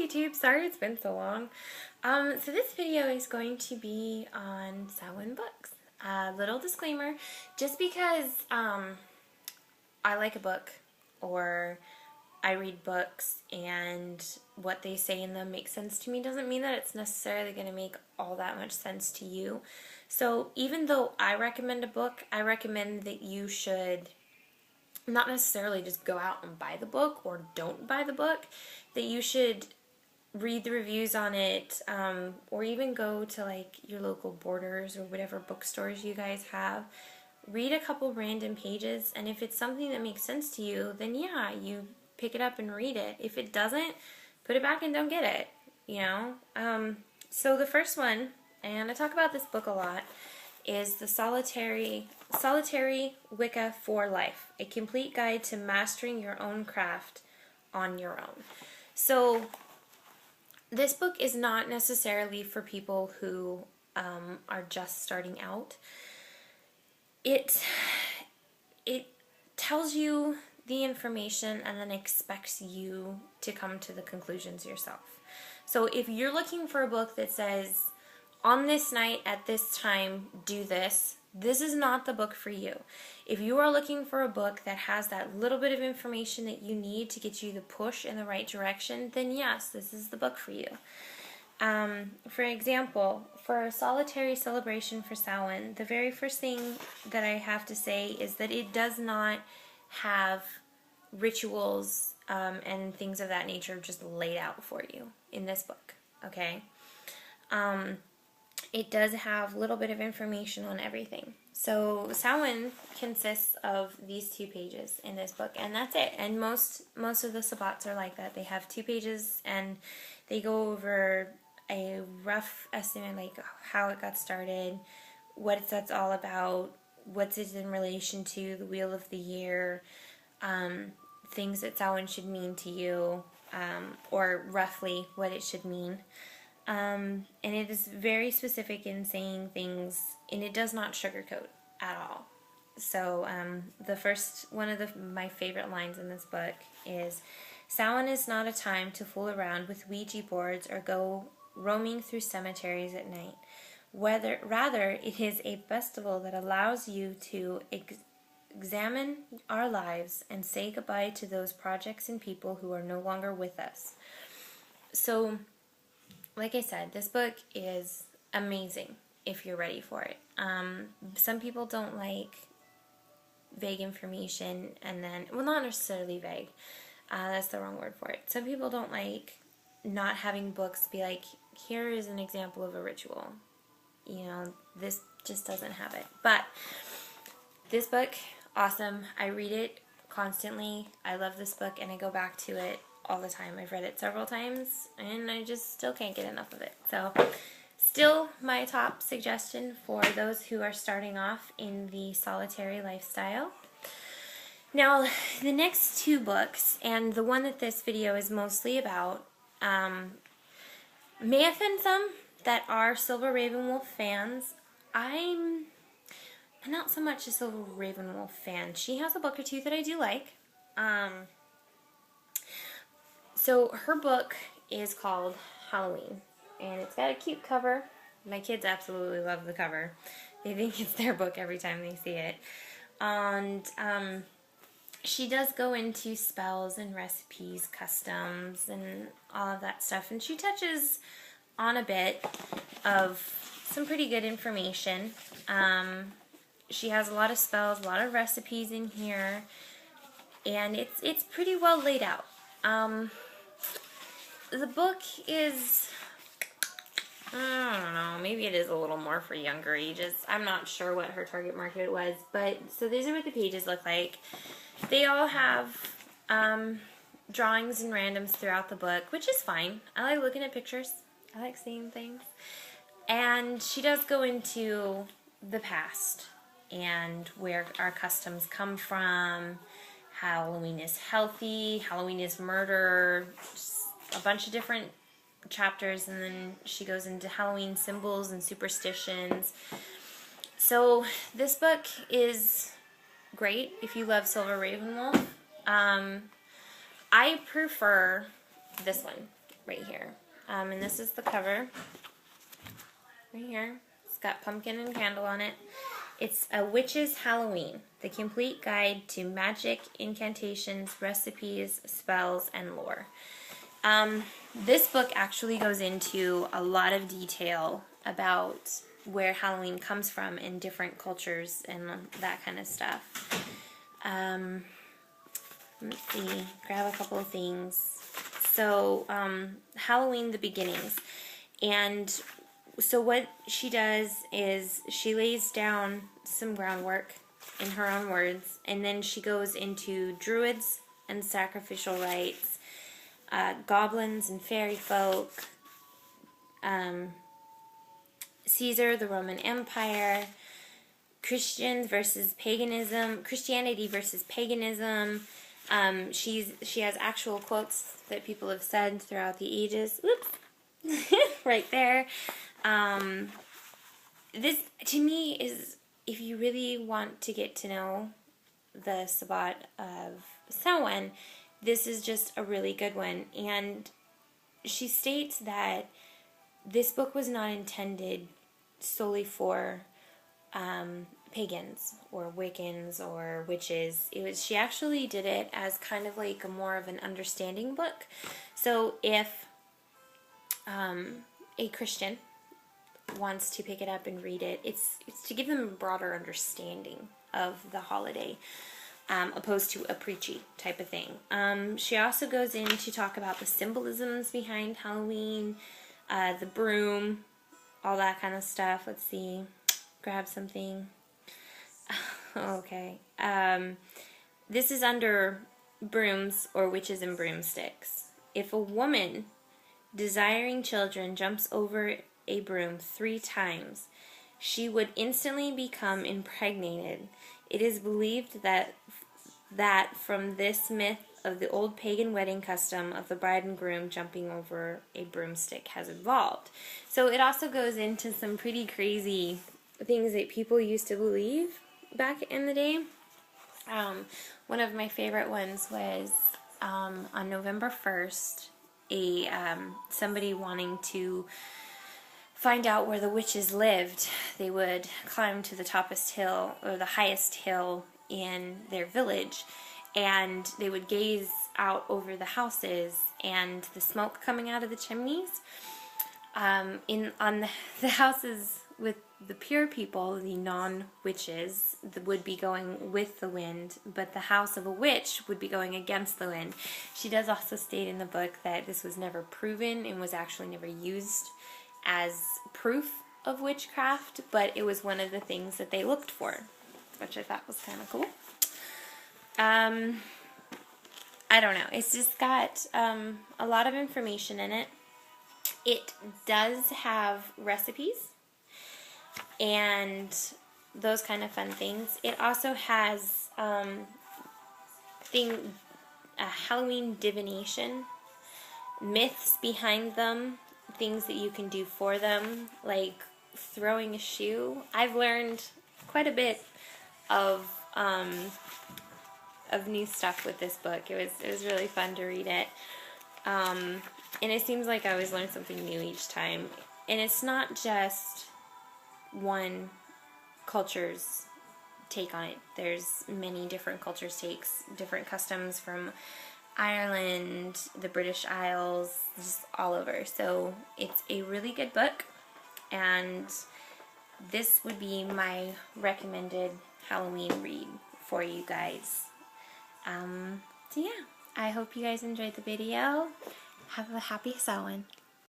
YouTube, sorry it's been so long. So this video is going to be on Samhain Books. Little disclaimer, just because I like a book or I read books and what they say in them makes sense to me doesn't mean that it's necessarily going to make all that much sense to you. So even though I recommend a book, I recommend that you should not necessarily just go out and buy the book or don't buy the book, that you should read the reviews on it, or even go to like your local Borders or whatever bookstores you guys have. Read a couple random pages, and if it's something that makes sense to you, then yeah, you pick it up and read it. If it doesn't, put it back and don't get it, you know? So the first one, and I talk about this book a lot, is the Solitary Wicca for Life, a complete guide to mastering your own craft on your own. So this book is not necessarily for people who are just starting out. It tells you the information and then expects you to come to the conclusions yourself. So if you're looking for a book that says, on this night at this time, do this, this is not the book for you. If you are looking for a book that has that little bit of information that you need to get you the push in the right direction, then yes, this is the book for you. For example, for Solitary Celebration for Samhain, the very first thing that I have to say is that it does not have rituals and things of that nature just laid out for you in this book, okay? It does have a little bit of information on everything. So Samhain consists of these 2 pages in this book, and that's it. And most of the sabbats are like that. They have 2 pages, and they go over a rough estimate, like how it got started, what that's all about, what's it in relation to the Wheel of the Year, things that Samhain should mean to you, or roughly what it should mean. And it is very specific in saying things, and it does not sugarcoat at all. So the first one of my favorite lines in this book is, Samhain is not a time to fool around with Ouija boards or go roaming through cemeteries at night. Rather, it is a festival that allows you to examine our lives and say goodbye to those projects and people who are no longer with us. So, like I said, this book is amazing if you're ready for it. Some people don't like vague information, and then, well, not necessarily vague. That's the wrong word for it. Some people don't like not having books be like, here is an example of a ritual. You know, this just doesn't have it. But this book, awesome. I read it constantly. I love this book, and I go back to it all the time. I've read it several times, and I just still can't get enough of it. So, still my top suggestion for those who are starting off in the solitary lifestyle. Now, the next 2 books, and the one that this video is mostly about, may offend some that are Silver Ravenwolf fans. I'm not so much a Silver Ravenwolf fan. She has a book or 2 that I do like. So her book is called Halloween, and it's got a cute cover. My kids absolutely love the cover. They think it's their book every time they see it. And she does go into spells and recipes, customs, and all of that stuff. And she touches on a bit of some pretty good information. She has a lot of spells, a lot of recipes in here, and it's pretty well laid out. The book is, I don't know, maybe it is a little more for younger ages. I'm not sure what her target market was, but so these are what the pages look like. They all have drawings and randoms throughout the book, which is fine. I like looking at pictures. I like seeing things. And she does go into the past and where our customs come from. Halloween is healthy, Halloween is murder, a bunch of different chapters, and then she goes into Halloween symbols and superstitions. So this book is great if you love Silver Ravenwolf. I prefer this one. right here. And this is the cover right here. It's got pumpkin and candle on it. It's A Witch's Halloween, the complete guide to magic, incantations, recipes, spells, and lore. This book actually goes into a lot of detail about where Halloween comes from in different cultures and that kind of stuff. Let's see, grab a couple of things. So, Halloween, the beginnings. And so what she does is she lays down some groundwork in her own words, and then she goes into druids and sacrificial rites, goblins and fairy folk, Caesar, the Roman Empire, Christianity versus paganism. She has actual quotes that people have said throughout the ages. Whoops, right there. This, to me, is, if you really want to get to know the Sabbat of Samhain, this is just a really good one. And she states that this book was not intended solely for pagans or Wiccans or witches. She actually did it as kind of like a more of an understanding book. So if a Christian wants to pick it up and read it, it's to give them a broader understanding of the holiday, opposed to a preachy type of thing. She also goes in to talk about the symbolisms behind Halloween, the broom, all that kind of stuff. Let's see, grab something. Okay. This is under brooms or witches and broomsticks. If a woman desiring children jumps over a broom 3 times, she would instantly become impregnated. It is believed that from this myth of the old pagan wedding custom of the bride and groom jumping over a broomstick has evolved. So it also goes into some pretty crazy things that people used to believe back in the day. One of my favorite ones was on November 1st, somebody wanting to find out where the witches lived. They would climb to the toppest hill, or the highest hill in their village, and they would gaze out over the houses and the smoke coming out of the chimneys. On the houses with the pure people, the non-witches, would be going with the wind, but the house of a witch would be going against the wind. She does also state in the book that this was never proven and was actually never used as proof of witchcraft, but it was one of the things that they looked for, which I thought was kind of cool. I don't know. It's just got a lot of information in it. It does have recipes and those kind of fun things. It also has Halloween divination, myths behind them, things that you can do for them, like throwing a shoe. I've learned quite a bit of new stuff with this book. It was really fun to read it. And it seems like I always learn something new each time. And it's not just one culture's take on it. There's many different cultures' takes, different customs from Ireland, the British Isles, just all over. So it's a really good book, and this would be my recommended Halloween read for you guys. So yeah, I hope you guys enjoyed the video. Have a happy Samhain.